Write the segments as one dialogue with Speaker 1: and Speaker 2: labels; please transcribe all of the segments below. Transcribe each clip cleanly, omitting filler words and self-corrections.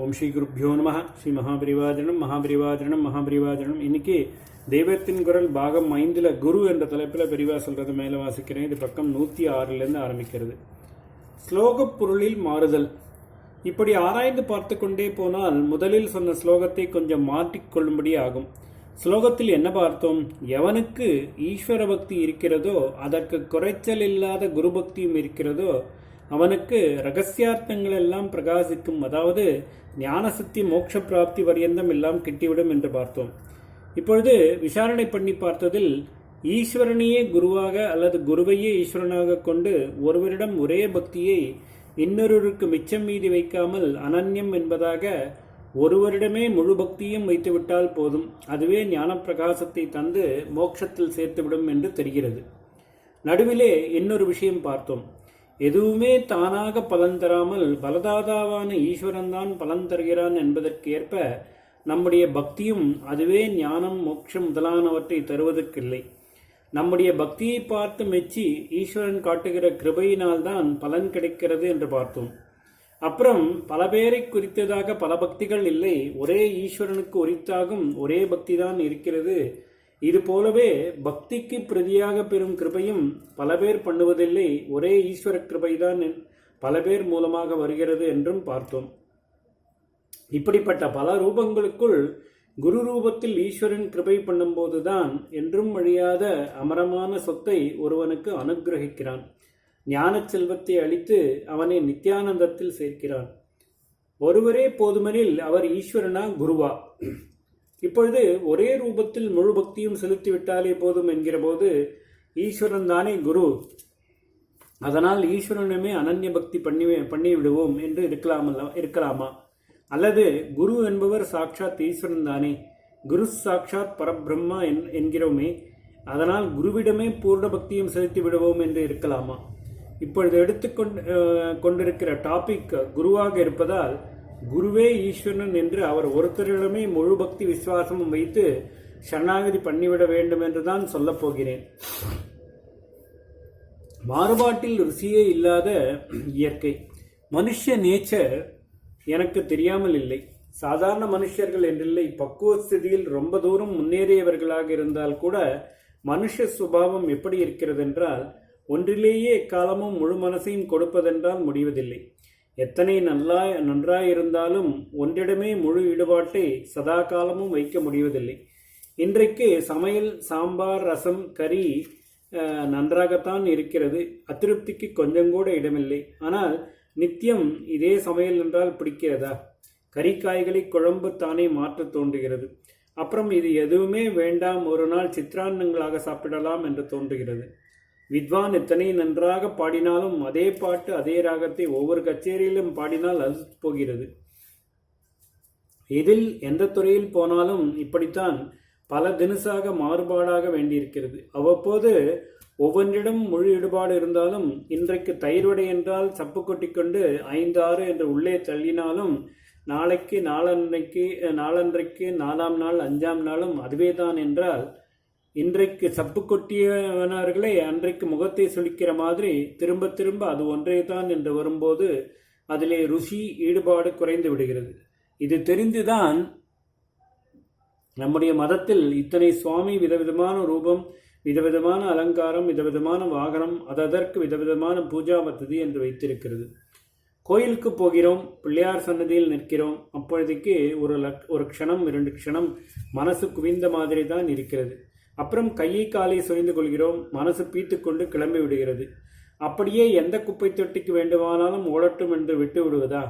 Speaker 1: ஓம் ஸ்ரீ குருப்யோ நம. ஸ்ரீ மகாபரிவாஜனம். இன்னைக்கு தெய்வத்தின் குரல் பாகம் 5 குரு என்ற தலைப்பில் பெரிவா சொல்றது மேலே வாசிக்கிறேன். இது பக்கம் 106 ஆரம்பிக்கிறது. ஸ்லோக பொருளில் மாறுதல். இப்படி ஆராய்ந்து பார்த்து கொண்டே போனால் முதலில் சொன்ன ஸ்லோகத்தை கொஞ்சம் மாற்றிக்கொள்ளும்படி ஆகும். ஸ்லோகத்தில் என்ன பார்த்தோம்? எவனுக்கு ஈஸ்வர பக்தி இருக்கிறதோ, அதற்கு குறைச்சல் இல்லாத குரு பக்தியும் இருக்கிறதோ, அவனுக்கு ரகசியார்த்தங்கள் எல்லாம் பிரகாசிக்கும். அதாவது ஞானசக்தி மோட்ச பிராப்தி பரியந்தம் எல்லாம் கிட்டிவிடும் என்று பார்த்தோம். இப்பொழுது விசாரணை பண்ணி பார்த்ததில் ஈஸ்வரனையே குருவாக அல்லது குருவையே ஈஸ்வரனாக கொண்டு ஒருவரிடம் ஒரே பக்தியை இன்னொருவருக்கு மிச்சம் மீதி வைக்காமல் அனன்யம் என்பதாக ஒருவரிடமே முழு பக்தியும் வைத்துவிட்டால் போதும், அதுவே ஞான பிரகாசத்தை தந்து மோட்சத்தில் சேர்த்துவிடும் என்று தெரிகிறது. நடுவிலே இன்னொரு விஷயம் பார்த்தோம். எதுவுமே தானாக பலன் தராமல் பலதாதாவான ஈஸ்வரன்தான் பலன் தருகிறான் என்பதற்கேற்ப நம்முடைய பக்தியும் அதுவே ஞானம் மோட்சம் முதலானவற்றை தருவதற்கில்லை. நம்முடைய பக்தியை பார்த்து மெச்சி ஈஸ்வரன் காட்டுகிற கிருபையினால்தான் பலன் கிடைக்கிறது என்று பார்த்தோம். அப்புறம் பல பேரை குறித்ததாக பல பக்திகள் இல்லை, ஒரே ஈஸ்வரனுக்கு உரித்தாகும் ஒரே பக்தி தான் இருக்கிறது. இது போலவே பக்திக்கு பிரதியாக பெறும் கிருபையும் பல பேர் பண்ணுவதில்லை, ஒரே ஈஸ்வர கிருபைதான் பல பேர் மூலமாக வருகிறது என்றும் பார்த்தோம். இப்படிப்பட்ட பல ரூபங்களுக்குள் குரு ரூபத்தில் ஈஸ்வரன் கிருபை பண்ணும்போதுதான் என்றும் அழியாத அமரமான சொத்தை ஒருவனுக்கு அனுகிரகிக்கிறான். ஞான செல்வத்தை அளித்து அவனை நித்யானந்தத்தில் சேர்க்கிறான். ஒருவரே போதுமெனில் அவர் ஈஸ்வரனா குருவா? இப்பொழுது ஒரே ரூபத்தில் முழு பக்தியும் செலுத்திவிட்டாலே போதும் என்கிற போது ஈஸ்வரன் தானே குரு, அதனால் ஈஸ்வரனுமே அனன்ய பக்தி பண்ணிவிடுவோம் என்று இருக்கலாமா? அல்லது குரு என்பவர் சாட்சாத் ஈஸ்வரன் தானே, குரு சாட்சாத் பரபிரம்மா என்கிறோமே, அதனால் குருவிடமே பூர்ண பக்தியும் செலுத்தி விடுவோம் என்று இருக்கலாமா? இப்பொழுது கொண்டிருக்கிற டாபிக் குருவாக இருப்பதால் குருவே ஈஸ்வரன் என்று அவர் ஒருத்தரிடமே முழு பக்தி விசுவாசமும் வைத்து சரணாகதி பண்ணிவிட வேண்டும் என்றுதான் சொல்லப் போகிறேன். மாறுபாட்டில் ருசியே இல்லாத இயற்கை. மனுஷ நேச்சர் எனக்கு தெரியாமல் இல்லை. சாதாரண மனுஷர்கள் என்றில்லை, பக்குவ ஸ்திதியில் ரொம்ப தூரம் முன்னேறியவர்களாக இருந்தால் கூட மனுஷ சுபாவம் எப்படி இருக்கிறது என்றால், ஒன்றிலேயே எக்காலமும் முழு மனசையும் கொடுப்பதென்றால் முடிவதில்லை. எத்தனை நன்றாயிருந்தாலும் ஒன்றிடமே முழு ஈடுபாட்டை சதா காலமும் வைக்க முடிவதில்லை. இன்றைக்கு சமையல் சாம்பார் ரசம் கறி நன்றாகத்தான் இருக்கிறது, அதிருப்திக்கு கொஞ்சம் கூட இடமில்லை. ஆனால் நித்தியம் இதே சமையல் என்றால் பிடிக்கிறதா? கறிக்காய்களை குழம்பு தானே மாற்ற தோன்றுகிறது. அப்புறம் இது எதுவுமே வேண்டாம், ஒரு நாள் சித்திரான்னங்களாக சாப்பிடலாம் என்று தோன்றுகிறது. வித்வான் எத்தனை நன்றாக பாடினாலும் அதே பாட்டு அதே ராகத்தை ஒவ்வொரு கச்சேரியிலும் பாடினால் அழுத்து போகிறது. இதில் எந்த துறையில் போனாலும் இப்படித்தான் பல தினசாக மாறுபாடாக வேண்டியிருக்கிறது. அவ்வப்போது ஒவ்வொன்றிடம் முழு ஈடுபாடு இருந்தாலும், இன்றைக்கு தயிர் வடை என்றால் சப்பு கொட்டிக்கொண்டு 5-6 என்று உள்ளே தள்ளினாலும் நாளைக்கு நாளன்றைக்கு 4ஆம் நாள் 5ஆம் நாளும் அதுவேதான் என்றால், இன்றைக்கு சப்பு கொட்டியவனர்களே அன்றைக்கு முகத்தை சுளிக்கிற மாதிரி திரும்ப திரும்ப அது ஒன்றே தான் என்று வரும்போது அதிலே ருசி ஈடுபாடு குறைந்து விடுகிறது. இது தெரிந்துதான் நம்முடைய மதத்தில் இத்தனை சுவாமி, விதவிதமான ரூபம், விதவிதமான அலங்காரம், விதவிதமான வாகனம், அதற்கு விதவிதமான பூஜா பத்ததி என்று வைத்திருக்கிறது. கோயிலுக்கு போகிறோம், பிள்ளையார் சன்னதியில் நிற்கிறோம், அப்பொழுதைக்கு ஒரு க்ஷணம் 2 க்ஷணம் மனசு குவிந்த மாதிரி தான் இருக்கிறது. அப்புறம் கையை காலை சொரிந்து கொள்கிறோம், மனசு பீத்து கொண்டு கிளம்பி விடுகிறது. அப்படியே எந்த குப்பை தொட்டிக்கு வேண்டுமானாலும் ஓடட்டும் என்று விட்டு விடுவதா?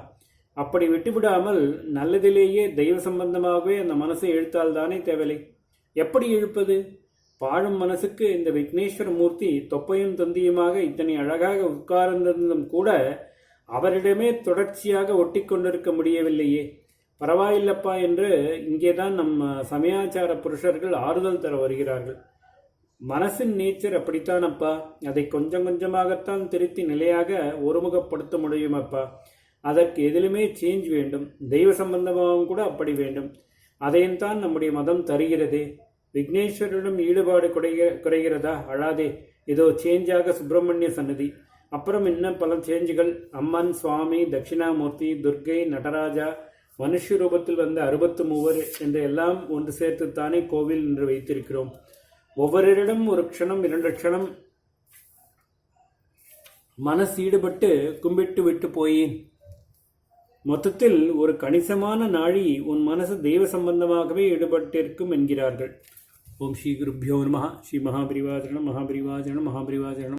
Speaker 1: அப்படி விட்டுவிடாமல் நல்லதிலேயே தெய்வ சம்பந்தமாகவே அந்த மனசை இழுத்தால் தானே தேவலை. எப்படி இழுப்பது? பாழும் மனசுக்கு இந்த விக்னேஸ்வர மூர்த்தி தொப்பையும் தொந்தியுமாக இத்தனை அழகாக உட்கார்ந்திருந்தும் கூட அவரிடமே தொடர்ச்சியாக ஒட்டி கொண்டிருக்க முடியவில்லையே. பரவாயில்லப்பா என்று இங்கேதான் நம் சமயாச்சார புருஷர்கள் ஆறுதல் தர வருகிறார்கள். மனசின் நேச்சர் அப்படித்தானப்பா, அதை கொஞ்சம் கொஞ்சமாகத்தான் திருத்தி நிலையாக ஒருமுகப்படுத்த முடியுமப்பா. அதற்கு எதிலுமே சேஞ்ச் வேண்டும், தெய்வ சம்பந்தமாகவும் கூட அப்படி வேண்டும். அதையும் தான் நம்முடைய மதம் தருகிறதே. விக்னேஸ்வரிடம் ஈடுபாடு குறைகிறதா? அழாதே, இதோ சேஞ்சாக சுப்பிரமணிய சன்னதி, அப்புறம் இன்னும் பல சேஞ்சுகள். அம்மன், சுவாமி, தட்சிணாமூர்த்தி, துர்கை, நடராஜா, மனுஷ ரூபத்தில் வந்த 63 என்று எல்லாம் ஒன்று சேர்த்துத்தானே கோவில் என்று வைத்திருக்கிறோம். ஒவ்வொருவரிடம் ஒரு க்ஷணம் 2 க்ஷணம் மனசு ஈடுபட்டு கும்பிட்டு விட்டு போய் மொத்தத்தில் ஒரு கணிசமான நாழி உன் மனசு தெய்வ சம்பந்தமாகவே ஈடுபட்டிருக்கும் என்கிறார்கள். ஓம் ஸ்ரீ குருப்யோ நமஹ. ஸ்ரீ மகாபரிவாஜனம் மகாபரிவாஜனம் மகாபரிவாஜனம்.